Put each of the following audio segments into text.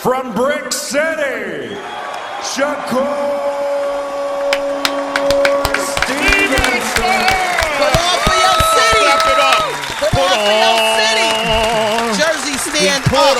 From Brick City, Shakur Stevenson. Put on for your city. Clap it up. Put on for your city. Jersey, stand up.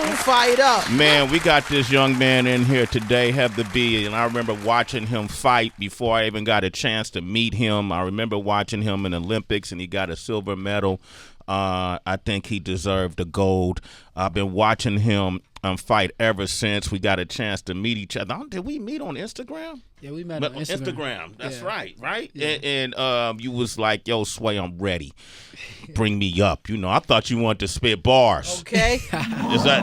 You fired up. Man, we got this young man in here today, Have the B, and I remember watching him fight before I even got a chance to meet him. I remember watching him in the Olympics, and he got a silver medal. I think he deserved the gold. I've been watching him fight ever since we got a chance to meet each other. Did we meet on Instagram? Yeah, we met on Instagram. That's yeah. right? Yeah. And you was like, yo, Sway, I'm ready. Bring me up. You know, I thought you wanted to spit bars. Okay.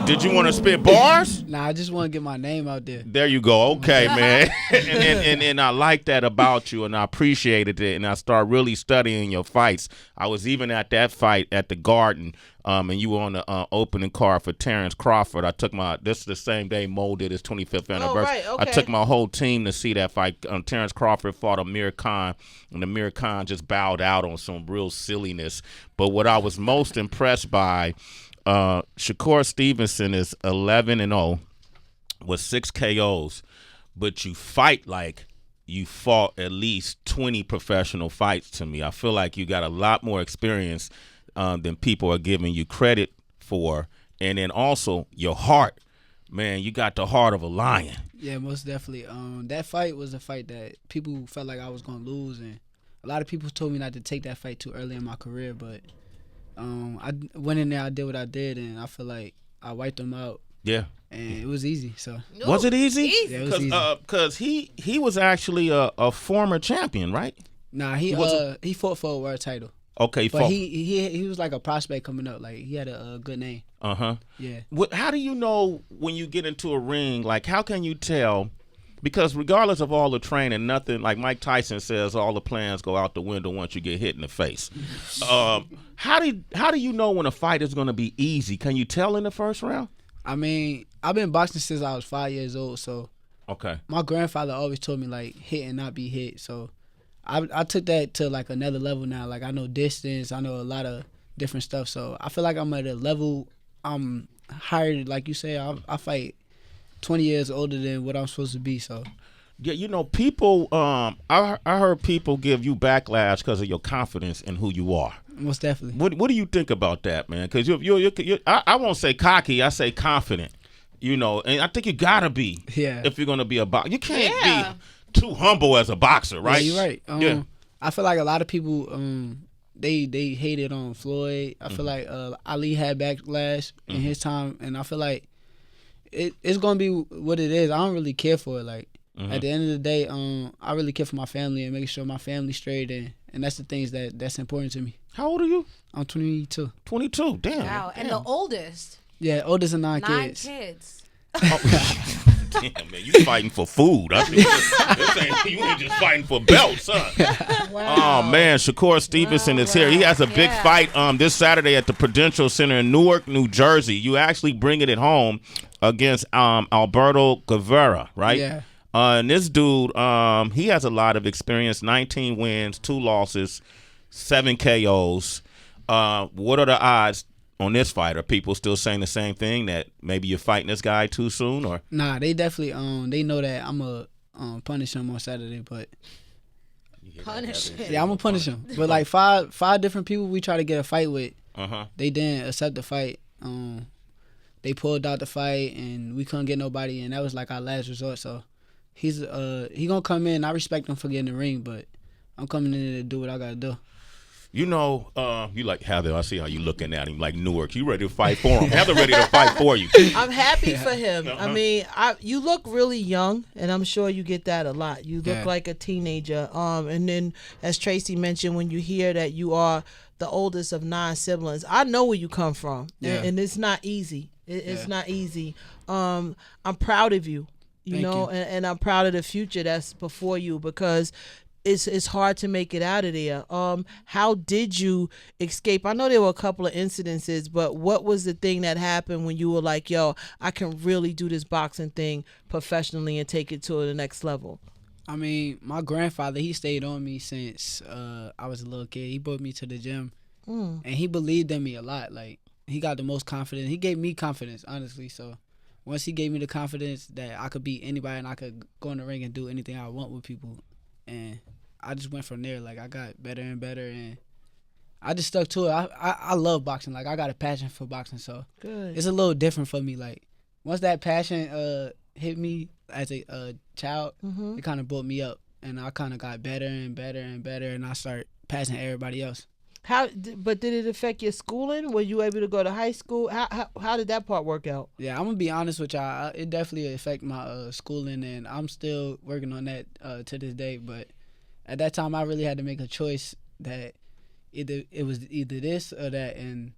Did you want to spit bars? Nah, I just want to get my name out there. There you go. Okay, man. and I like that about you, and I appreciated it, and I started really studying your fights. I was even at that fight at the Garden, and you were on the opening card for Terrence Crawford. This is the same day Mo did his 25th anniversary. Oh, right, okay. I took my whole team to see that fight. Terrence Crawford fought Amir Khan, and Amir Khan just bowed out on some real silliness. But what I was most impressed by, Shakur Stevenson is 11-0 with 6 KOs, but you fight like you fought at least 20 professional fights to me. I feel like you got a lot more experience than people are giving you credit for. And then also your heart. Man, you got the heart of a lion. Yeah, most definitely. That fight was a fight that people felt like I was going to lose, and a lot of people told me not to take that fight too early in my career, but I went in there, I did what I did, and I feel like I wiped them out. Yeah. And it was easy. So was it easy? Yeah, it was easy. Because he was actually a former champion, right? Nah, he fought for a world title. Okay, but he was like a prospect coming up. Like, he had a good name. Yeah. How do you know when you get into a ring? Like, how can you tell? Because regardless of all the training, nothing, like Mike Tyson says, all the plans go out the window once you get hit in the face. How do you know when a fight is going to be easy? Can you tell in the first round? I mean, I've been boxing since I was 5 years old, so okay. My grandfather always told me, like, hit and not be hit. So I took that to, like, another level now. Like, I know distance. I know a lot of different stuff. So I feel like I'm at a level I'm higher. Like you say, I fight 20 years older than what I'm supposed to be. So yeah, you know, people. I heard people give you backlash because of your confidence in who you are. Most definitely. What do you think about that, man? Because I won't say cocky. I say confident. You know, and I think you gotta be. Yeah. If you're gonna be a boxer, you can't be too humble as a boxer, right? Yeah, you're right. I feel like a lot of people they hated on Floyd. I feel like Ali had backlash in his time, and I feel like it's gonna be what it is. I don't really care for it. Like at the end of the day, I really care for my family and making sure my family's straight, and that's the things that's important to me. How old are you? I'm 22. 22. Damn. Wow. And the oldest. Yeah, oldest of 9 kids. 9 kids. Damn, man, you fighting for food. You ain't just fighting for belts, huh? Wow. Oh, man, Shakur Stevenson is here. He has a big fight this Saturday at the Prudential Center in Newark, New Jersey. You actually bringing it home against Alberto Guevara, right? Yeah. And this dude, he has a lot of experience, 19 wins, 2 losses, 7 KOs. What are the odds on this fight? Are people still saying the same thing, that maybe you're fighting this guy too soon? Or nah, they definitely they know that I'm a punish him on Saturday, but Punish him. yeah, I'm gonna punish him. But like five different people we try to get a fight with, they didn't accept the fight. They pulled out the fight, and we couldn't get nobody, and that was like our last resort. So he gonna come in. I respect him for getting the ring, but I'm coming in to do what I gotta do. you know, you like Heather. I see how you looking at him like Newark. You ready to fight for him? Heather ready to fight for you. I'm happy for him. I mean, you look really young, and I'm sure you get that a lot. You look like a teenager. And then, as Tracy mentioned, when you hear that you are the oldest of 9 siblings, I know where you come from, and it's not easy. It's not easy. I'm proud of you. You know, and I'm proud of the future that's before you, because it's hard to make it out of there. How did you escape? I know there were a couple of incidences, but what was the thing that happened when you were like, yo, I can really do this boxing thing professionally and take it to the next level? I mean, my grandfather, he stayed on me since I was a little kid. He brought me to the gym, and he believed in me a lot. Like, he got the most confidence. He gave me confidence, honestly. So once he gave me the confidence that I could beat anybody and I could go in the ring and do anything I want with people, and I just went from there. Like, I got better and better, and I just stuck to it. I love boxing. Like, I got a passion for boxing, so Good. it's a little different for me. Like, once that passion hit me as a child, it kind of brought me up, and I kind of got better and better and better, and I started passing everybody else. But did it affect your schooling? Were you able to go to high school? How did that part work out? Yeah, I'm gonna be honest with y'all. It definitely affected my schooling, and I'm still working on that to this day. But at that time, I really had to make a choice that it was either this or that, and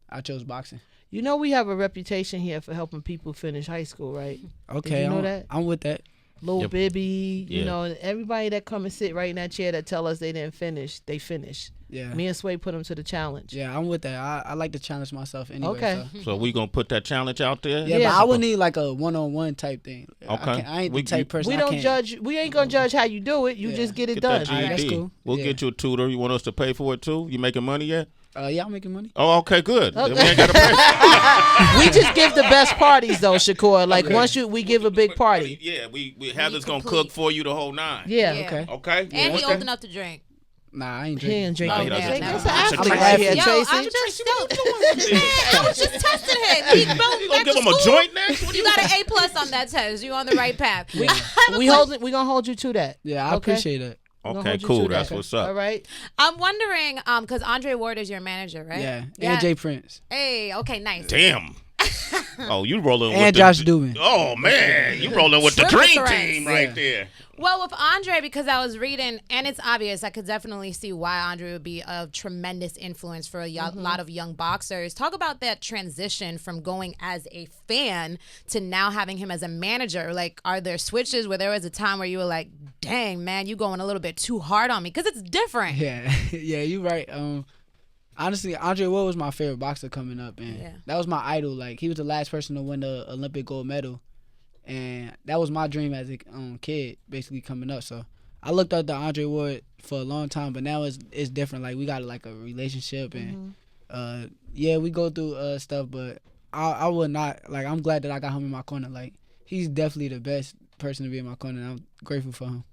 I chose boxing. You know we have a reputation here for helping people finish high school, right? Okay, Did you know that? I'm with that. Lil Yep. Bibby, you Yeah. know, everybody that come and sit right in that chair that tell us they didn't finish, they finished. Yeah, Me and Sway put them to the challenge. yeah, I'm with that. I like to challenge myself anyway. Okay. So we gonna put that challenge out there. Yeah, Yeah. but I would need like a one-on-one type thing. Okay. I ain't the type person. We I don't can't- judge. We ain't gonna judge how you do it. You Yeah. just get it Get done. that Alright, that's GED. cool. We'll Yeah. get you a tutor. You want us to pay for it too? You making money yet? Yeah, I'm making money. Oh, okay, good. Then we Okay. ain't gotta pay. We just give the best parties though, Shakur. Like once we give a big party. Yeah, we Heather's gonna complete. cook for you the whole 9. Yeah. Yeah. Okay. Okay. And he Okay. old enough to drink. Nah, I ain't He drinking. ain't drinking. Nah, he doesn't. It's an That's a athlete athlete. right here, Yo, Tracy. I'm just I was just testing him. You gonna give him a joint next? What do You got an A+ on that test. You on the right path. We gonna hold you to that. Yeah, I Okay? appreciate it. We gonna Okay, hold you cool. to that. That's what's up. All right. I'm wondering, because Andre Ward is your manager, right? Yeah, and Jay Prince. Hey, okay, nice. Damn. Oh, you rolling with And the, Josh Dubin. Oh man, you rolling with the Triple dream threats. team right Yeah. there. Well, with Andre, because I was reading, and it's obvious, I could definitely see why Andre would be a tremendous influence for a lot of young boxers. Talk about that transition from going as a fan to now having him as a manager. Like, are there switches where there was a time where you were like, dang, man, you going a little bit too hard on me? Because it's different. Yeah, yeah, you're right. Honestly, Andre Ward was my favorite boxer coming up, and Yeah. that was my idol. Like, he was the last person to win the Olympic gold medal, and that was my dream as a kid, basically coming up. So I looked up to Andre Ward for a long time, but now it's different. Like, we got like a relationship, and yeah, we go through stuff, but I would not like. I'm glad that I got him in my corner. Like, he's definitely the best person to be in my corner, and I'm grateful for him.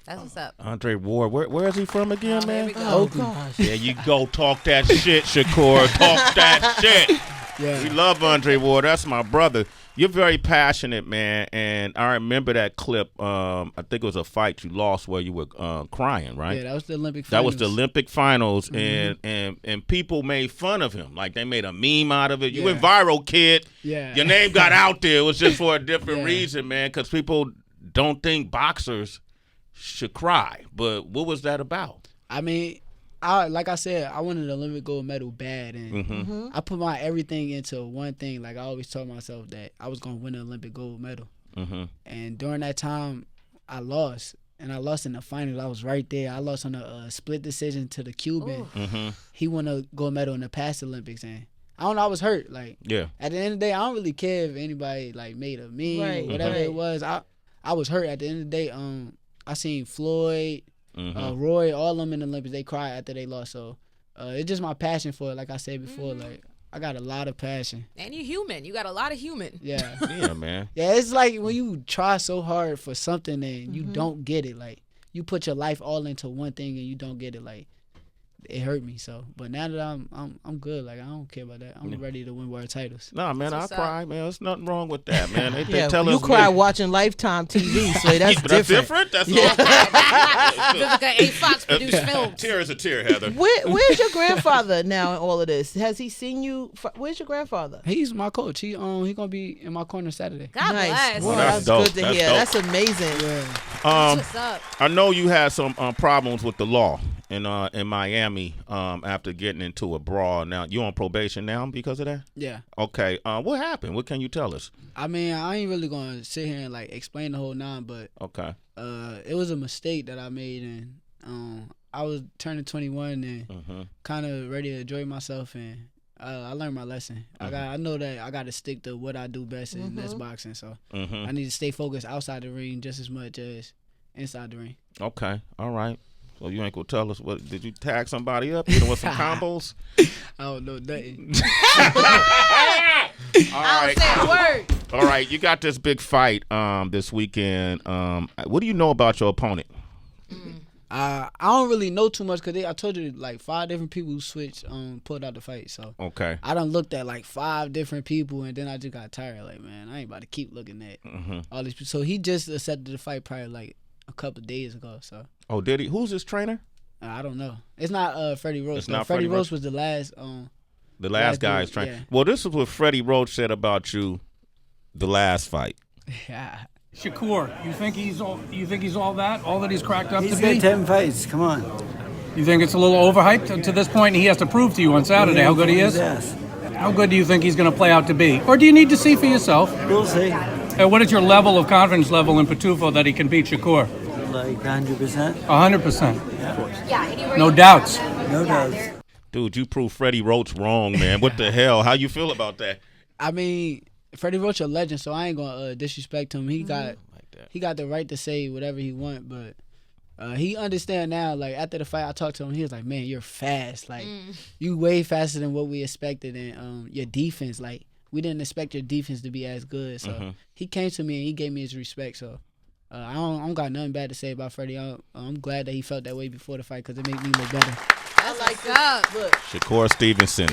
That's what's up. Andre Ward, where is he from again, There we man? go. Oh gosh. There you go. Talk that shit, Shakur. Talk that shit. Yeah. We love Andre Ward. That's my brother. You're very passionate, man. And I remember that clip. I think it was a fight you lost where you were crying, right? Yeah, that was the Olympic That finals. was the Olympic finals, and people made fun of him. Like, they made a meme out of it. You Yeah. went viral, kid. Yeah. Your name got out there. It was just for a different Yeah. reason, man, because people don't think boxers should cry. But what was that about? I mean, like I said, I wanted an Olympic gold medal bad, and I put my everything into one thing. Like, I always told myself that I was gonna win an Olympic gold medal. And during that time, I lost, and I lost in the finals. I was right there. I lost on a split decision to the Cuban. He won a gold medal in the past Olympics, and I don't know. I was hurt. Like, Yeah. at the end of the day, I don't really care if anybody like made a meme Right, or whatever right. it was. I was hurt. At the end of the day, I seen Floyd. Roy, all of them in the Olympics, they cried after they lost. So it's just my passion for it. Like I said before, like, I got a lot of passion. And you're human. You got a lot of human. Yeah. Yeah, man. Yeah, it's like when you try so hard for something and you don't get it. Like, you put your life all into one thing and you don't get it. Like, it hurt me. So, but now that I'm good. Like, I don't care about that. I'm ready to win world titles. Nah, man, I what's up. cry, man. There's nothing wrong with that, man. They Yeah, tell you us cry watching Lifetime TV, so that's But that's different. different. That's Vivica A. Fox produced film. Tear is a tear, Heather. Where's your grandfather now in all of this? Has he seen you? Where's your grandfather? He's my coach. He gonna be in my corner Saturday. God Nice. bless. Boy, that's that's dope. good to That's hear. dope. That's amazing. Yeah. What's up? I know you had some problems with the law in Miami after getting into a brawl. Now you on probation now because of that? Yeah. Okay. What happened? What can you tell us? I mean, I ain't really gonna sit here and like explain the whole nine, but Okay. it was a mistake that I made, and I was turning 21 and kind of ready to enjoy myself, and I learned my lesson. I know that I got to stick to what I do best, and that's boxing. So I need to stay focused outside the ring just as much as inside the ring. Okay. All right. So you ain't gonna tell us what? Did you tag somebody up? You know what some combos? I don't know nothing. All right. Say a word. All right, you got this big fight this weekend. What do you know about your opponent? I don't really know too much because I told you like 5 different people who switched pulled out the fight. So Okay. I done looked at like 5 different people and then I just got tired. Like, man, I ain't about to keep looking at all these people. So he just accepted the fight probably like a couple of days ago. So Oh, did he? Who's his trainer? I don't know. It's not Freddie Roach. It's not Freddie Freddie Roach was the last. The last Last guy's dude, trainer. yeah. Well, this is what Freddie Roach said about you the last fight. Yeah. Shakur, you think he's all that? All that he's cracked up He's to got be? 10 fights. Come on. You think it's a little overhyped to this point, and he has to prove to you on Saturday how good he is? Yes. How good do you think he's going to play out to be? Or do you need to see for yourself? We'll see. What is your level of confidence level in Pitufo that he can beat Shakur? Like 100%. 100%. Yeah. No doubts. No doubts. Dude, you proved Freddie Roach wrong, man. What the hell? How you feel about that? I mean, Freddie Roach a legend, so I ain't gonna disrespect him. He got the right to say whatever he want, but he understand now. Like after the fight, I talked to him. He was like, "Man, you're fast. Like you way faster than what we expected, and your defense. Like we didn't expect your defense to be as good." So he came to me and he gave me his respect. So I don't got nothing bad to say about Freddie. I'm glad that he felt that way before the fight because it made me look better. I like that. Look. Shakur Stevenson.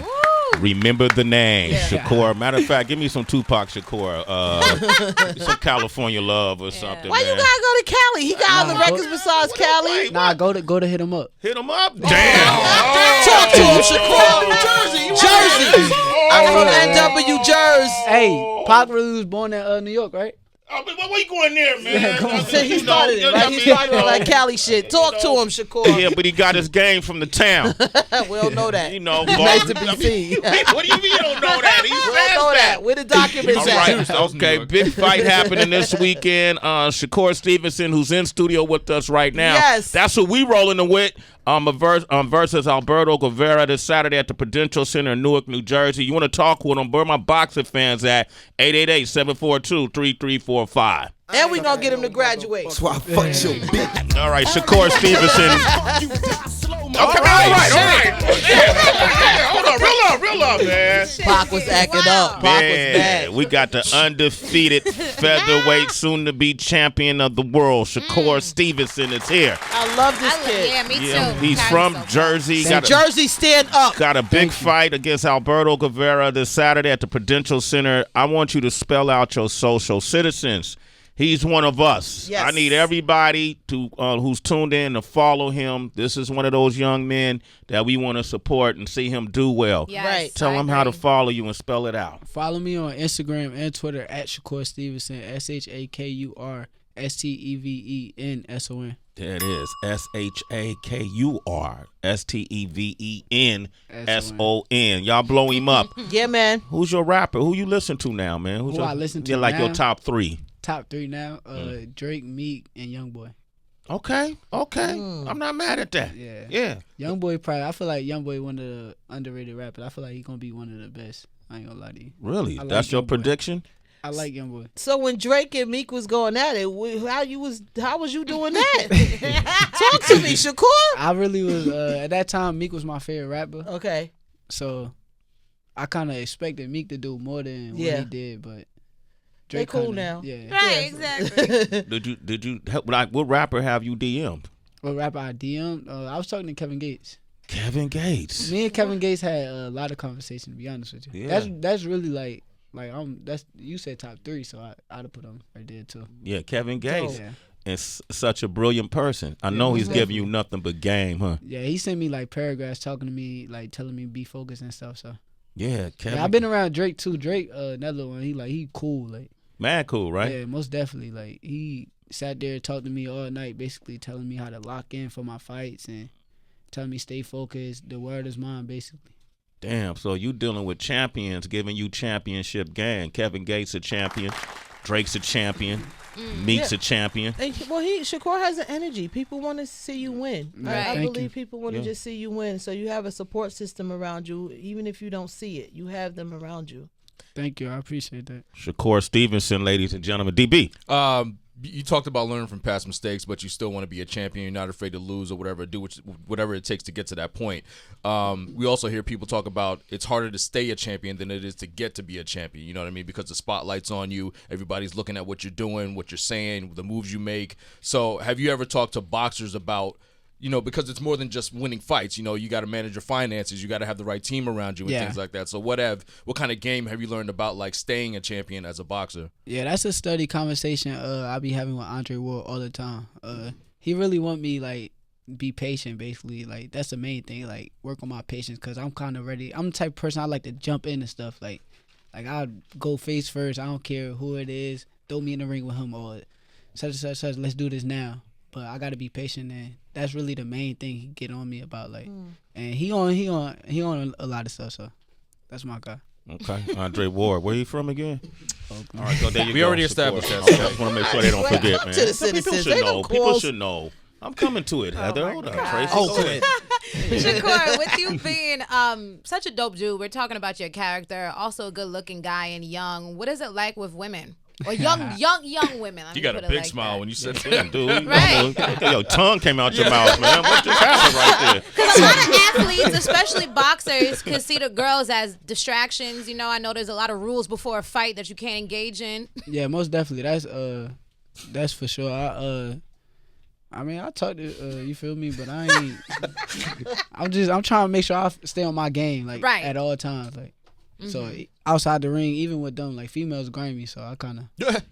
Remember the name, Shakur. Matter of fact, give me some Tupac Shakur. Some California Love or something. Why man. you gotta go to Cali? He got other records besides Cali. Nah, go to hit him up. Hit him up? Damn. Talk to him, Shakur. Jersey. I'm from NW Jersey. Hey, Pac really was born in New York, right? Oh, but why you going there, man? come on. He started it, right? He started all that Cali shit. Talk to him, Shakur. Yeah, but he got his game from the town. We don't know that. You know, Nice to be seen. What do you mean you don't know that? He We don't says know that. that. Where the documents All at? right, okay, big fight happening this weekend. Shakur Stevenson, who's in studio with us right now. Yes. That's who we rolling the with. Versus Alberto Guevara this Saturday at the Prudential Center in Newark, New Jersey. You want to talk with him? Where my boxing fans at? 888-742-3345. And we gonna get him to graduate. So I fucked your bitch. All right, Shakur Stevenson. Okay, all right. Yeah, hold on, real up, man. Pac was acting up. Pac was bad. We got the undefeated featherweight, soon-to-be champion of the world, Shakur Stevenson is here. I love this kid. Yeah, me Yeah, too. he's from Jersey. Jersey, stand up. Got a big fight against Alberto Guevara this Saturday at the Prudential Center. I want you to spell out your social citizens. He's one of us. Yes. I need everybody to who's tuned in to follow him. This is one of those young men that we want to support and see him do well. Yes, Right. Tell I him how to agree. follow you and spell it out. Follow me on Instagram and Twitter at Shakur Stevenson, ShakurStevenson. There it is. ShakurStevenson. Y'all blow him up. Yeah, man. Who's your rapper? Who you listen to now, man? Who's Who I listen to Yeah, like your now? top 3. Top 3 now, Drake, Meek, and Youngboy. Okay. I'm not mad at that. Yeah. Youngboy probably, I feel like Youngboy one of the underrated rappers. I feel like he's going to be one of the best. I ain't going to lie to you. Really? I like That's your Youngboy. prediction? I like Youngboy. So when Drake and Meek was going at it, how was you doing that? Talk to me, Shakur. I really was, at that time, Meek was my favorite rapper. Okay. So I kind of expected Meek to do more than what Yeah. he did, but They Drake cool kinda, now. Yeah. Right, exactly. Did you like what rapper have you DM'd? What rapper I DM'd? I was talking to Kevin Gates. Kevin Gates. Me and Kevin Gates had a lot of conversation, to be honest with you. Yeah. That's really like that's you said top 3, so I'd have put him right there too. Yeah, Kevin Gates. Yeah. Is such a brilliant person. I know he's giving you nothing but game, huh? Yeah, he sent me like paragraphs talking to me, like telling me be focused and stuff. So Yeah, Kevin. yeah, I've been around Drake too. Drake, another one. He cool, like mad cool, right? yeah, most definitely. Like he sat there and talked to me all night, basically telling me how to lock in for my fights and telling me stay focused. The word is mine, basically. Damn, so you dealing with champions giving you championship game. Kevin Gates a champion, Drake's a champion, Meek's a champion. And, Shakur has an energy. People want to see you win. Right. I Thank believe you. people want to just see you win. So you have a support system around you, even if you don't see it. You have them around you. Thank you, I appreciate that. Shakur Stevenson, ladies and gentlemen. DB. you talked about learning from past mistakes, but you still want to be a champion. You're not afraid to lose or whatever, whatever it takes to get to that point. We also hear people talk about it's harder to stay a champion than it is to get to be a champion. You know what I mean? Because the spotlight's on you. Everybody's looking at what you're doing, what you're saying, the moves you make. So have you ever talked to boxers about, because it's more than just winning fights. You got to manage your finances. You got to have the right team around you and things like that. So what kind of game have you learned about like staying a champion as a boxer? Yeah, that's a study conversation I be having with Andre Ward all the time. He really want me like be patient, basically. Like that's the main thing. Like work on my patience because I'm kind of ready. I'm the type of person I like to jump into stuff. Like I'll go face first. I don't care who it is. Throw me in the ring with him or such and such. Let's do this now. But I gotta be patient, and that's really the main thing he get on me about. Like, and he on a lot of stuff. So that's my guy. Okay, Andre Ward. Where you from again? Oakland. All right, so there you We go. already established that. Okay, I just want to make sure they don't forget, man. To the Some people citizens, should they know. don't People call- should know. I'm coming to it, Heather. Hold on, Tracy. Oh, Go ahead. Shakur, with you being such a dope dude, we're talking about your character, also a good-looking guy and young. What is it like with women? Or young women. You got a big smile when you said Yeah, that. dude. Right. Your tongue came out your mouth, man. What just happened right there? Because a lot of athletes, especially boxers, consider girls as distractions. I know there's a lot of rules before a fight that you can't engage in. Yeah, most definitely. That's for sure. I talk to you feel me, but I ain't. I'm trying to make sure I stay on my game, like at all times, like. So outside the ring, even with them, like females grimy, so I kind of.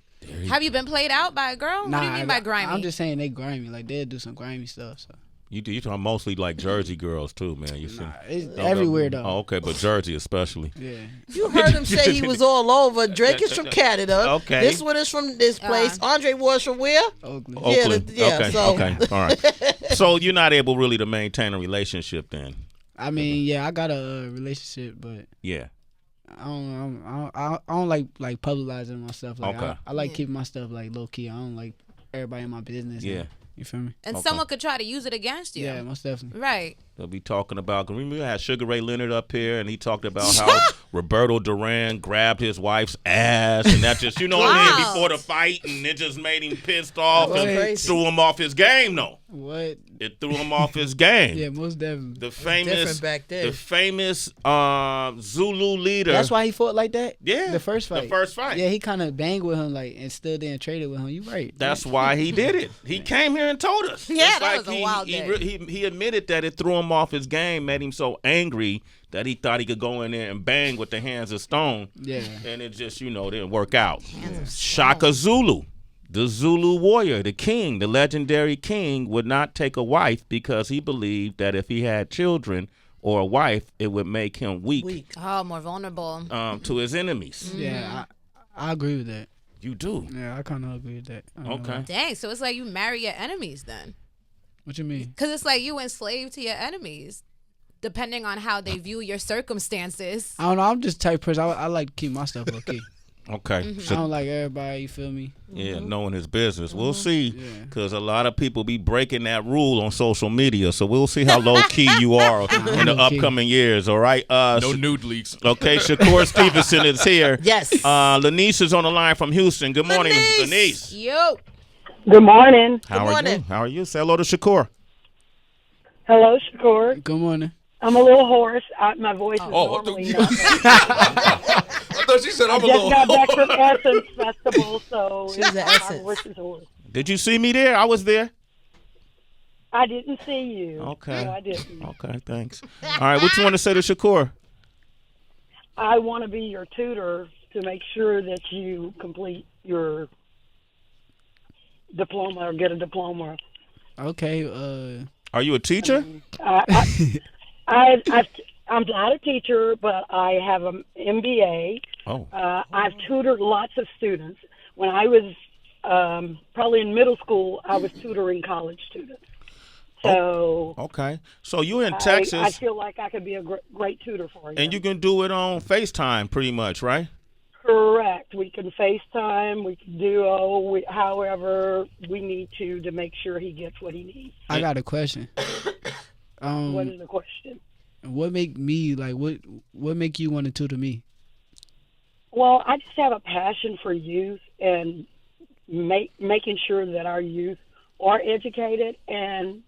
Have you been played out by a girl? Nah, What do you mean by grimy? I'm just saying they grimy, like they'll do some grimy stuff. So. You talking mostly like Jersey girls too, man. You see, It's everywhere though. Oh, okay, but Jersey especially. Yeah. You heard him say he was all over. Drake is from Canada. Okay. This one is from this place. Andre Ward's from where? Oakland. Oakland. Yeah, so. Okay. All right. So you're not able really to maintain a relationship then? I mean, yeah, I got a relationship, but Yeah. I don't like publicizing my stuff. Like Okay. I like keeping my stuff like low key. I don't like everybody in my business. Yeah. You feel me? and someone could try to use it against you. Yeah, most definitely. Right. They'll be talking about. Remember, we had Sugar Ray Leonard up here, and he talked about how Roberto Duran grabbed his wife's ass, and that just, what I mean, before the fight, and it just made him pissed off and crazy. threw him off his game. No, What? it threw him off his game. Yeah, most definitely. The famous, different back then. the famous Zulu leader. That's why he fought like that. Yeah, The first fight. The first fight. Yeah, he kind of banged with him like and stood there and traded with him. You right? That's why he did it. He came here and told us. Yeah, Just that like was a wild day. he admitted that it threw him off his game, made him so angry that he thought he could go in there and bang with the hands of stone. Yeah. And it just, didn't work out. Shaka Zulu, the Zulu warrior, the king, the legendary king, would not take a wife because he believed that if he had children or a wife, it would make him weak. Oh, more vulnerable. To his enemies. Yeah, I agree with that. You do. Yeah, I kind of agree with that. Okay. Dang, so it's like you marry your enemies then. What you mean? Because it's like you enslaved to your enemies, depending on how they view your circumstances. I don't know. I'm just the type of person. I like to keep my stuff low key. Okay. I don't like everybody. You feel me? Yeah, knowing his business. We'll see, because a lot of people be breaking that rule on social media. So we'll see how low key you are in the low-key. upcoming years. All right. No nude leaks. Okay, Shakur Stevenson is here. Yes. Lanice is on the line from Houston. Good morning, Lanice. Yo. Good morning. How are morning. you? How are you? Say hello to Shakur. Hello, Shakur. Good morning. I'm a little hoarse. My voice is what the- normally not. I thought she said I'm a Just little. got back from Essence Festival, so She's at my Essence. voice is hoarse. Did you see me there? I was there. I didn't see you. Okay. No, I didn't. Okay, thanks. All right, what you want to say to Shakur? I want to be your tutor to make sure that you complete your diploma or get a diploma. Okay. Are you a teacher? I'm not a teacher, but I have an MBA. Oh. I've tutored lots of students. When I was probably in middle school, I was tutoring college students. So Okay. So you're in Texas. I feel like I could be a great tutor for you. And you can do it on FaceTime pretty much, right? Correct. We can FaceTime. We can do however we need to make sure he gets what he needs. I got a question. What is the question? What make me like what make you want to tutor me? Well, I just have a passion for youth and making sure that our youth are educated, and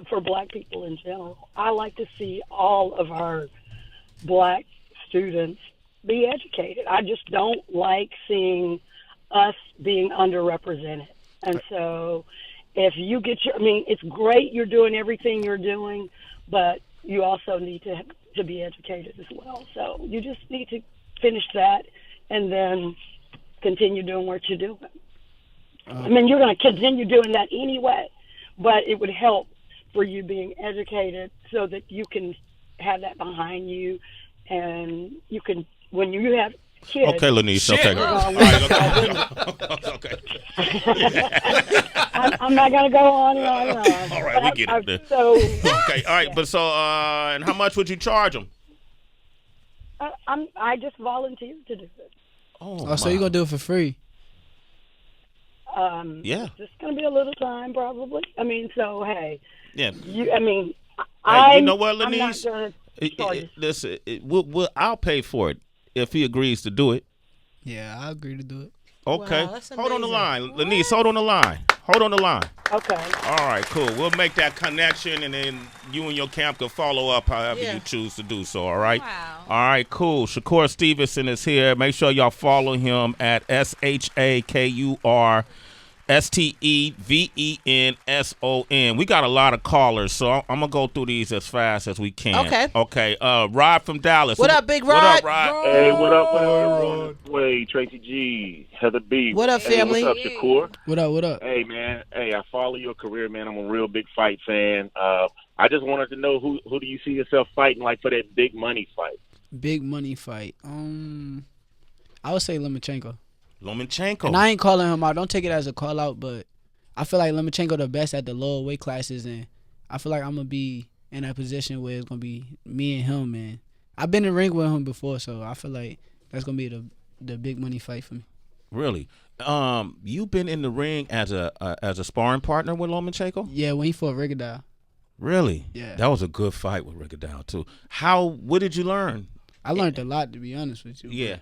for black people in general. I like to see all of our black students be educated. I just don't like seeing us being underrepresented. And so if you get it's great you're doing everything you're doing, but you also need to be educated as well. So you just need to finish that and then continue doing what you're doing. You're going to continue doing that anyway, but it would help for you being educated so that you can have that behind you, and you can, when you have kids. Okay, Lanice. Okay. Okay. I'm not going to go on and on and on. All right, we get it. Okay, all right. But and how much would you charge them? I just volunteered to do it. Oh, so you're going to do it for free? Yeah. It's just going to be a little time, probably. Hey. Yeah. You know what, Lanice? Listen, I'll pay for it if he agrees to do it. Yeah, I agree to do it. Okay. Wow, hold on the line. Lanice, hold on the line. Okay. All right, cool. We'll make that connection, and then you and your camp can follow up however you choose to do so, all right? Wow. All right, cool. Shakur Stevenson is here. Make sure y'all follow him at ShakurStevenson. We got a lot of callers, so I'm going to go through these as fast as we can. Okay. Rod from Dallas. What up, Big Rod? What up, Rod? Hey, what up, Sway, Tracy G, Heather B. What up, family? Hey, what's up, Shakur? What up? Hey, man. Hey, I follow your career, man. I'm a real big fight fan. I just wanted to know who do you see yourself fighting like for that big money fight? Big money fight. I would say Lomachenko. And I ain't calling him out. Don't take it as a call out, but I feel like Lomachenko the best at the lower weight classes, and I feel like I'm gonna be in that position where it's gonna be me and him, man. I've been in the ring with him before, so I feel like that's gonna be the big money fight for me. Really? You've been in the ring as a sparring partner with Lomachenko? Yeah, when he fought Rigondeaux. Really? Yeah. That was a good fight with Rigondeaux too. What did you learn? I learned a lot, to be honest with you. Yeah.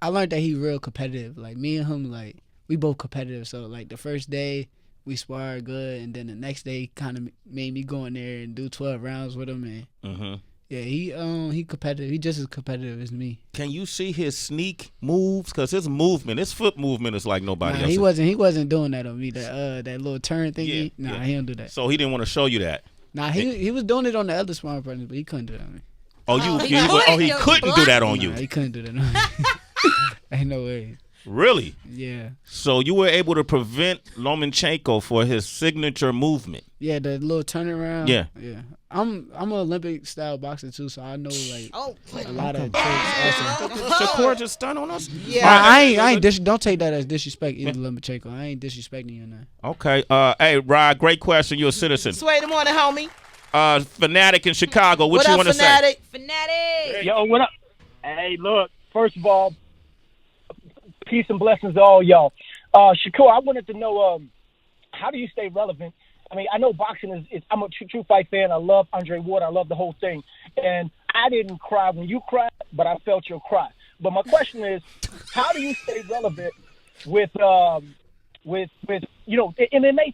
I learned that he real competitive. Like, me and him, like, we both competitive. So, like, the first day, we sparred good, and then the next day kind of made me go in there and do 12 rounds with him. And, yeah, he competitive. He just as competitive as me. Can you see his sneak moves? Because his foot movement is like nobody else. He wasn't doing that on me, that little turn thingy. Yeah. He don't do that. So he didn't want to show you that? He was doing it on the other sparring partners, but he couldn't do that on me. He couldn't do that on you. Nah, he couldn't do that on me. Ain't no way. Really? Yeah. So you were able to prevent Lomachenko for his signature movement? Yeah, the little turnaround. Yeah. Yeah. I'm an Olympic style boxer too, so I know a lot of tricks also. Shakur just stunned on us? Yeah. I ain't don't take that as disrespect either, Lomachenko. I ain't disrespecting you or nothing. Okay. Hey, Rod, great question. You're a citizen. Sway, the morning, homie. Fanatic in Chicago. What you want to say? Fanatic. Yo, what up? Hey, look, first of all, peace and blessings to all y'all. Shakur, I wanted to know, how do you stay relevant? I mean, I know boxing is I'm a true fight fan. I love Andre Ward. I love the whole thing. And I didn't cry when you cried, but I felt your cry. But my question is, how do you stay relevant with MMA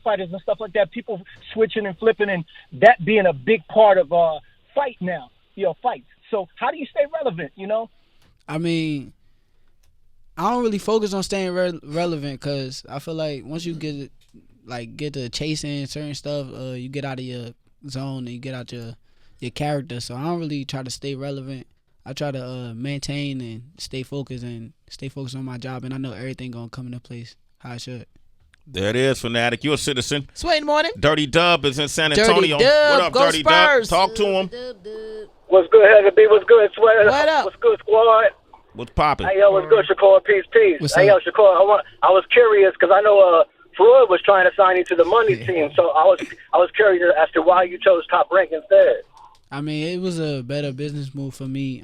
fighters and stuff like that, people switching and flipping, and that being a big part of fight now, fights. So how do you stay relevant, I mean, I don't really focus on staying relevant because I feel like once you get to chasing certain stuff, you get out of your zone and you get out your character. So I don't really try to stay relevant. I try to maintain and stay focused on my job, and I know everything gonna come into place how it should. There it is, Fanatic. You're a citizen. Sway in the morning. Dirty Dub is in San Antonio. Dirty Dub, what up, go Dirty Spurs. Dub? Talk to him. What's good, Heather B? What's good, Sway? What up? What's good, squad? What's popping? Hey, yo, what's good, Shakur? Peace. What's Hey, up? yo, Shakur, I was curious because I know Floyd was trying to sign you to the money team, so I was curious as to why you chose Top Rank instead. I mean, it was a better business move for me.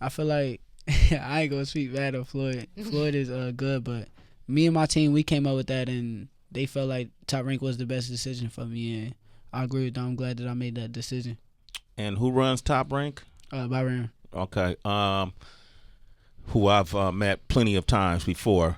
I feel like I ain't gonna speak bad on Floyd. Floyd is good, but me and my team, we came up with that, and they felt like Top Rank was the best decision for me, and I agree with them. I'm glad that I made that decision. And who runs Top Rank? Byron. Okay. who I've met plenty of times before.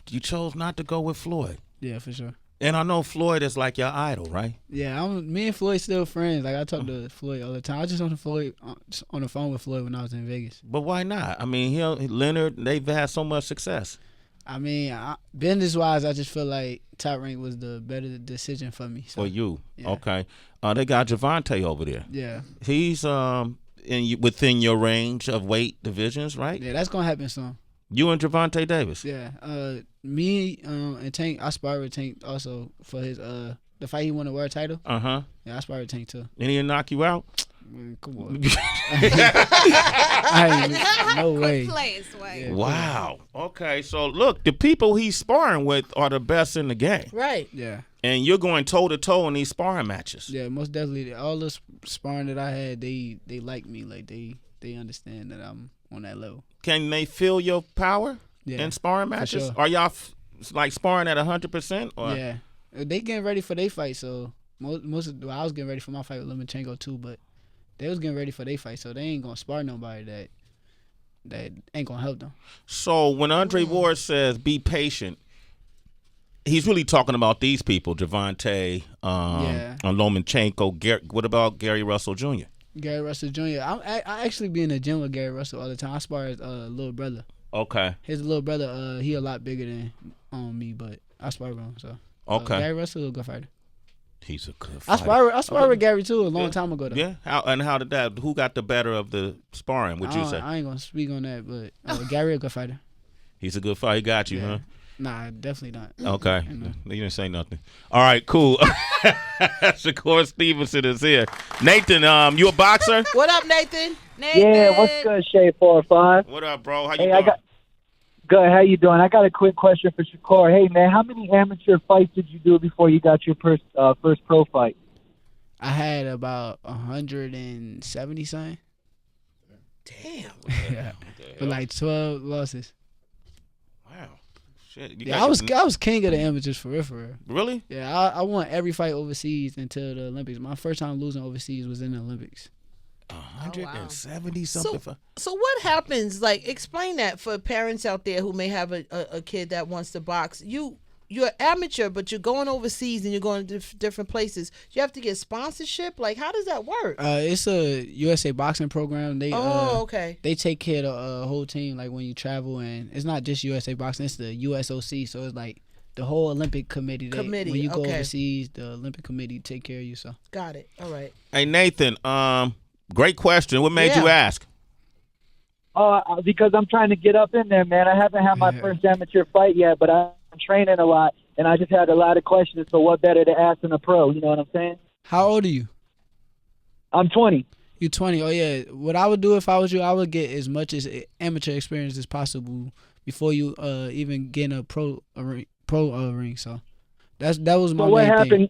You chose not to go with Floyd. Yeah, for sure. And I know Floyd is like your idol, right? Yeah, me and Floyd still friends. Like I talk to Floyd all the time. I was just on the phone with Floyd when I was in Vegas. But why not? I mean, Leonard, they've had so much success. I mean, business wise, I just feel like Top Rank was the better decision for me. So, For you, yeah. okay. They got Javante over there. Yeah. He's within your range of weight divisions, right? Yeah, that's gonna happen soon. You and Javante Davis. Yeah. Me and Tank, I sparred with Tank also for his the fight he won the world title. Uh-huh. Yeah, I sparred with Tank too. And he'll knock you out? Man, come on. No way. Yeah. Wow. Okay, so look, the people he's sparring with are the best in the game. Right. Yeah. And you're going toe-to-toe in these sparring matches. Yeah, most definitely. All the sparring that I had, they like me. Like, they understand that I'm on that level. Can they feel your power in sparring matches? Sure. Are y'all like sparring at 100%? Or? Yeah. They getting ready for their fight, so I was getting ready for my fight with Lomachenko too, but they was getting ready for their fight, so they ain't gonna spar nobody that ain't gonna help them. So when Andre Ward says be patient, he's really talking about these people, Javante, Lomachenko. What about Gary Russell Jr.? Gary Russell Jr. I actually be in the gym with Gary Russell all the time. I spar his little brother. Okay. His little brother, he a lot bigger than me, but I spar with him. So okay. Gary Russell is a good fighter. He's a good fighter. I sparred with Gary too a long time ago though. Yeah. How did that? Who got the better of the sparring? Would you say? I ain't gonna speak on that, but Gary a good fighter. He's a good fighter. He got you, huh? Nah, definitely not. Okay. You didn't say nothing. All right, cool. Shakur Stevenson is here. Nathan, you a boxer? What up, Nathan? Yeah, what's good, Shay 405? What up, bro? How you doing? Good. How you doing? I got a quick question for Shakur. Hey, man, how many amateur fights did you do before you got your first pro fight? I had about 170 something. Damn. Yeah. But like 12 losses. Wow. Shit. Yeah, I was king of the amateurs for real. Really? Yeah, I won every fight overseas until the Olympics. My first time losing overseas was in the Olympics. 170 something. So what happens? Like, explain that for parents out there who may have a kid that wants to box. You're amateur, but you're going overseas and you're going to different places. You have to get sponsorship. Like, how does that work? It's a USA boxing program. They okay. They take care of the whole team. Like when you travel, and it's not just USA boxing. It's the USOC. So it's like the whole Olympic committee. When you go overseas, the Olympic committee take care of you. So got it. All right. Hey Nathan, great question. What made you ask? Because I'm trying to get up in there, man. I haven't had my first amateur fight yet, but I'm training a lot, and I just had a lot of questions. So what better to ask than a pro? You know what I'm saying? How old are you? I'm 20. You're 20. Oh yeah. What I would do if I was you, I would get as much as amateur experience as possible before you even get in a pro ring. So that was my what main happened? thing.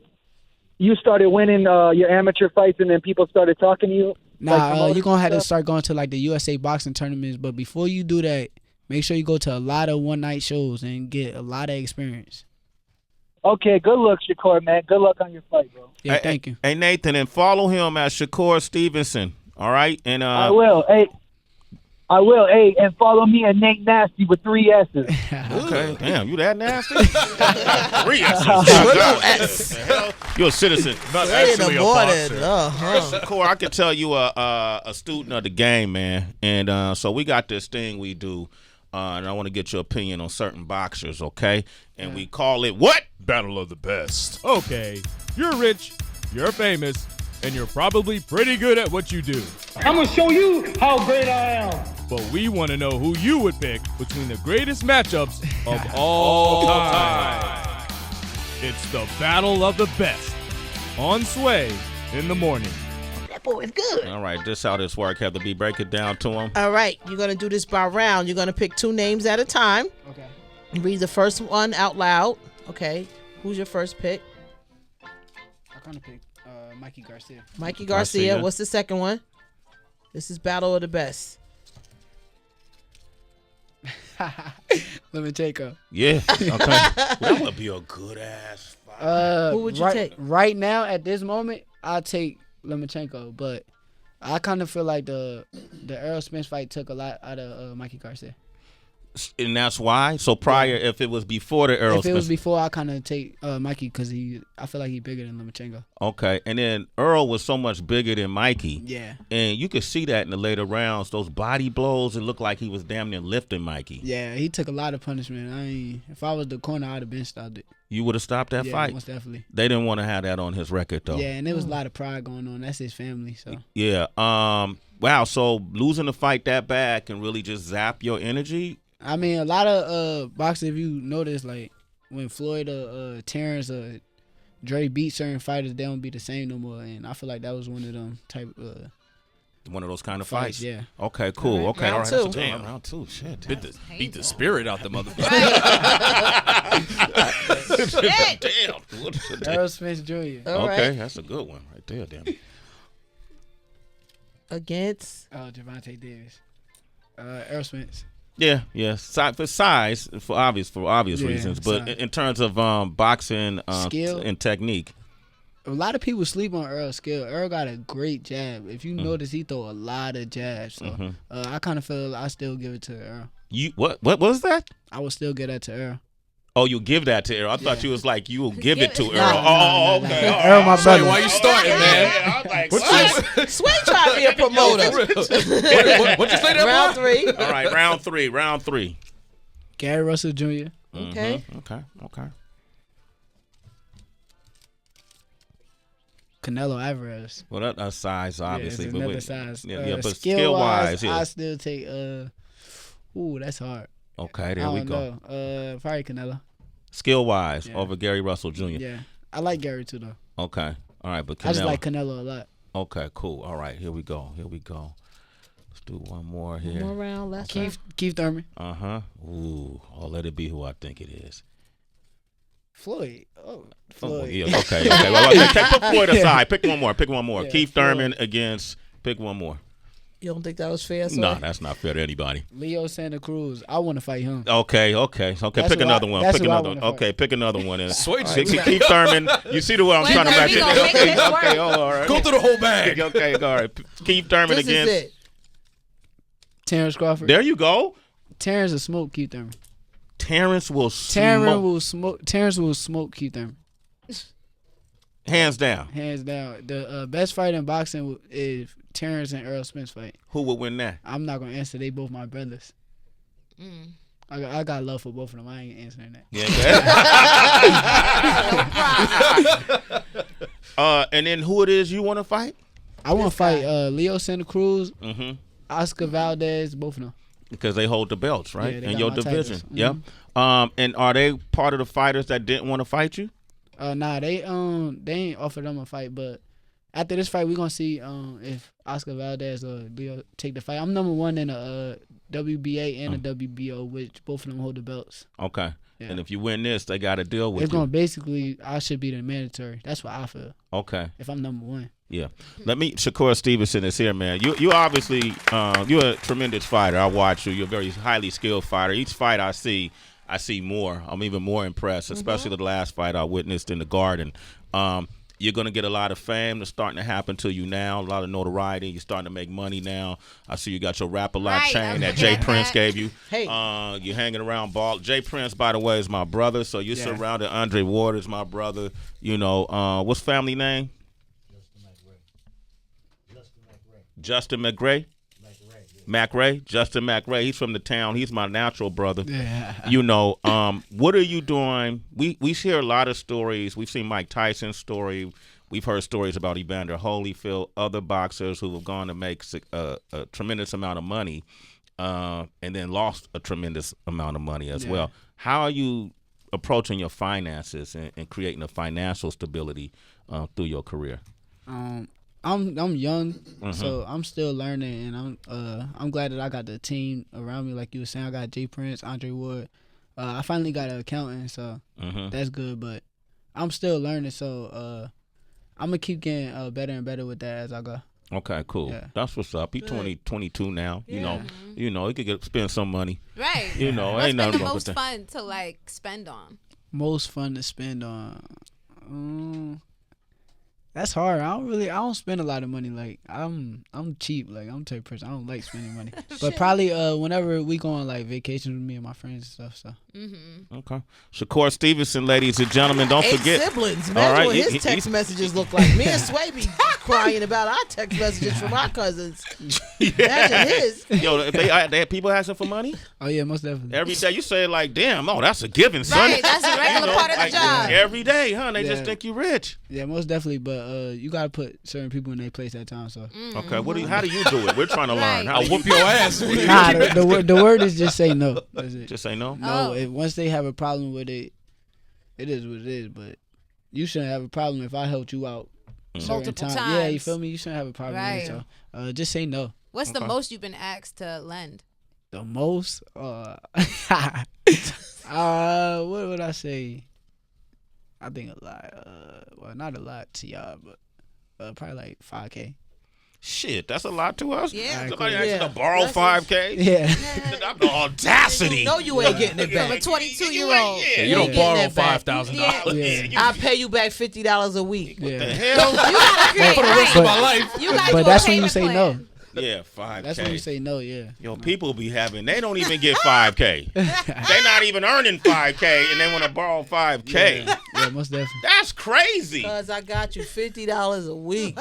You started winning your amateur fights, and then people started talking to you. Nah, you're gonna have to start going to like the USA boxing tournaments. But before you do that, make sure you go to a lot of one-night shows and get a lot of experience. Okay, good luck, Shakur, man. Good luck on your fight, bro. Yeah, thank you. Hey, Nathan, and follow him at Shakur Stevenson, all right? And I will. I will. Hey, and follow me at Nate Nasty with 3 S's. Okay. Damn, you that nasty? 3 S's. You're a citizen. Not actually a boxer. Shakur, I can tell you a student of the game, man. And so we got this thing we do. And I want to get your opinion on certain boxers, okay? And we call it what? Battle of the Best. Okay, you're rich, you're famous, and you're probably pretty good at what you do. I'm going to show you how great I am. But we want to know who you would pick between the greatest matchups of all time. It's the Battle of the Best on Sway in the morning. That boy is good. All right, this how this work. Have to be break it down to him. All right, you're going to do this by round. You're going to pick 2 names at a time. Okay. Read the first one out loud. Okay. Who's your first pick? I kind of picked Mikey Garcia. Mikey Garcia. What's the second one? This is Battle of the Best. Lomachenko. Yeah. Okay. That would be a good ass fight. Who would you take? Right now, at this moment, I'll take Lomachenko, but I kind of feel like the Errol Spence fight took a lot out of Mikey Garcia. And that's why. So prior, if it was before the Earl If it Spence, was before, I kind of take Mikey because I feel like he's bigger than Lomachenko. okay, and then Earl was so much bigger than Mikey. Yeah. And you could see that in the later rounds. Those body blows, it looked like he was damn near lifting Mikey. Yeah, he took a lot of punishment. If I was the corner, I'd have been stopped it. You would have stopped that Yeah, fight? most definitely. They didn't want to have that on his record, though. Yeah, and there was a lot of pride going on. That's his family, so. Yeah. Wow, so losing a fight that bad can really just zap your energy? I mean, a lot of boxing, if you notice, like, when Floyd or Terrence or Dre beat certain fighters, they don't be the same no more. And I feel like that was one of them type one of those kind of fights. Yeah. Okay, cool. Okay, all right. Round two. Damn, round two. Shit. Beat the spirit out the motherfucker. Damn. Errol Spence Jr. All Okay, right. that's a good one right there. Damn. Against Javante Davis. Errol Spence. Yeah. For size, for obvious Yeah, reasons, but size. in terms of boxing Skill. and technique. A lot of people sleep on Earl's skill. Earl got a great jab. If you notice, he throw a lot of jabs. So I kind of feel I still give it to Earl. You what was that? I would still give that to Earl. Oh, you give that to Earl. I thought you was like, you will give it to Earl. Nah, Okay. nah. Earl, my brother. Why you starting, man? I was like, what? Sway tried to be a promoter. What you say that Round boy? 3. All right, round three. Gary Russell Jr. Okay. Okay. Canelo Alvarez. Well, that's size, obviously. Yeah, it's but another wait. size. Yeah, but skill wise, yeah. I still take. That's hard. Okay, I there we don't go. know. Probably Canelo. Skill wise, Yeah. over Gary Russell Jr. Yeah, I like Gary too though. Okay, all right, but Canelo. I just like Canelo a lot. Okay, cool. All right, here we go. Let's do one more here. One more round left. Keith Thurman. Ooh, I'll let it be who I think it is. Floyd. Oh, Oh, Floyd. yeah. Okay. Well, put Floyd aside. Pick one more. Yeah, Keith Floyd. Thurman against. Pick one more. You don't think that was fair? Sway? No, that's not fair to anybody. Leo Santa Cruz. I want to fight him. Okay. Pick another one. that's Pick who I another one. wanna fight. Okay, pick another one. Sway Keith Thurman. You see the way I'm Wait, trying to wait, match we it? gonna make this work. Okay. All right. Go through the whole bag. Okay. All right. Keith Thurman This is against. it. Terrence Crawford. There you go. Terrence will smoke Keith Thurman. Terrence will smoke. Terrence will smoke Keith Thurman. Hands down. Hands down. The best fight in boxing is Terrence and Errol Spence fight. Who would win that? I'm not gonna answer. They both my brothers. I got love for both of them. I ain't answering that. Yeah. And then who it is you want to fight? I want to fight Leo Santa Cruz, Mm-hmm. Oscar Valdez, both of them. Because they hold the belts, right? Yeah, they in got your my division. titles. Yep. And are they part of the fighters that didn't want to fight you? Nah, they ain't offered them a fight, but after this fight, we gonna see if Oscar Valdez or Leo take the fight. I'm number 1 in the WBA and the WBO, which both of them hold the belts. Okay. Yeah. And if you win this, they got to deal with It's you. gonna basically, I should be the mandatory. That's what I feel. Okay. If I'm number 1. Yeah. Shakur Stevenson is here, man. You obviously you're a tremendous fighter. I watch you. You're a very highly skilled fighter. Each fight I see more. I'm even more impressed, especially the last fight I witnessed in the Garden. You're going to get a lot of fame that's starting to happen to you now, a lot of notoriety. You're starting to make money now. I see you got your Rap-A-Lot chain that Jay Prince gave you. Hey. You're hanging around ball. Jay Prince, by the way, is my brother, so you're surrounded. Andre Ward is my brother. You know, what's family name? Justin McRae. Justin McRae. He's from the town. He's my natural brother. Yeah. You know, what are you doing? We hear a lot of stories. We've seen Mike Tyson's story. We've heard stories about Evander Holyfield, other boxers who have gone to make a tremendous amount of money and then lost a tremendous amount of money as well. How are you approaching your finances and creating a financial stability through your career? I'm young, so I'm still learning, and I'm glad that I got the team around me. Like you were saying, I got Jay Prince, Andre Ward. I finally got an accountant, so that's good. But I'm still learning, so I'm gonna keep getting better and better with that as I go. Okay, cool. Yeah. That's what's up. He's 22 now. Yeah. You know, he could spend some money. Right. You know, What's ain't been nothing the wrong with most that. fun to like spend on? Most fun to spend on. That's hard. I don't spend a lot of money. Like I'm cheap. Like I'm the type of person. I don't like spending money. But probably whenever we go on like vacations with me and my friends and stuff. So. Okay. Shakur Stevenson, ladies and gentlemen, don't 8 forget. siblings. Imagine what his text messages look like. Me and Sway be crying about our text messages from our cousins. Imagine his. Yo, they people asking for money? Oh yeah, most definitely. Every day you say like, damn, that's a given, son. Right, that's a regular part of the job. Every day, huh? They just think you rich. Yeah, most definitely. But you gotta put certain people in their place at times. So. Okay, how do you do it? We're trying to learn. How I'll whoop your ass. Nah, the word is just say no. That's it. Just say no. No, once they have a problem with it, it is what it is. But you shouldn't have a problem if I helped you out multiple times. Yeah, you feel me? You shouldn't have a problem with it. So just say no. What's the most you've been asked to lend? The most? What would I say? I think a lot. Well, not a lot to y'all, but probably like $5K. Shit, that's a lot to us. Yeah. Somebody asked you to borrow $5K. Yeah. The audacity. You know you ain't getting it back. From a 22-year-old. Yeah, you don't borrow $5,000. I pay you back $50 a week. Yeah. The hell? You gotta create For the rest of my life. You gotta But do that's a when you payment say plan. no. Yeah, $5K. That's when you say no, yeah. Yo, people be having, they don't even get $5K. They not even earning $5K and they want to borrow $5K. Yeah, most definitely. That's crazy. Cause I got you $50 a week.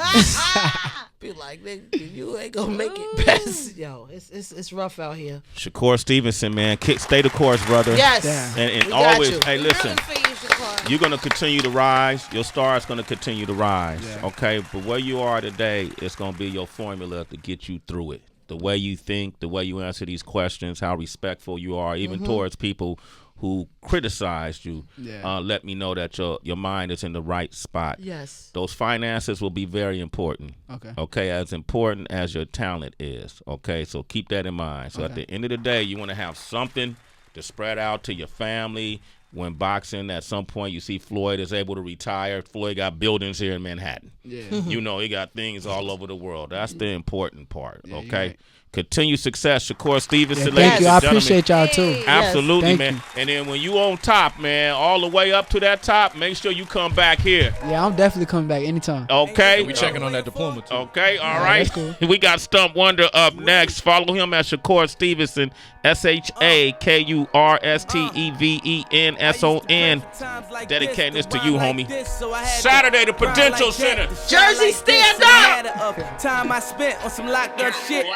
Be like, nigga, you ain't gonna make it best. Yo, it's rough out here. Shakur Stevenson, man, stay the course, brother. Yes. And We got always, you. hey, listen. Rooting for you, Shakur. You're going to continue to rise. Your star is going to continue to rise, Yeah. okay? But where you are today, it's going to be your formula to get you through it. The way you think, the way you answer these questions, how respectful you are, even towards people who criticized you, let me know that your mind is in the right spot. Yes. Those finances will be very important. Okay, as important as your talent is. Okay, so keep that in mind. So at the end of the day, you want to have something to spread out to your family. When boxing, at some point, you see Floyd is able to retire. Floyd got buildings here in Manhattan. Yeah. You know, he got things all over the world. That's the important part, Yeah, okay? right. Continued success, Shakur Stevenson, Yeah, ladies thank you. and I gentlemen. appreciate y'all too. Absolutely, Thank man. you. And then when you on top, man, all the way up to that top, make sure you come back here. Yeah, I'm definitely coming back anytime. Okay? We checking on that diploma too. Okay, all Yeah, right. that's cool. We got Stump Wonder up next. Follow him at Shakur Stevenson, ShakurStevenson. Dedicating this to you, homie. Saturday, the Prudential Center. Jersey, stand up! Time I spent on some locked up shit.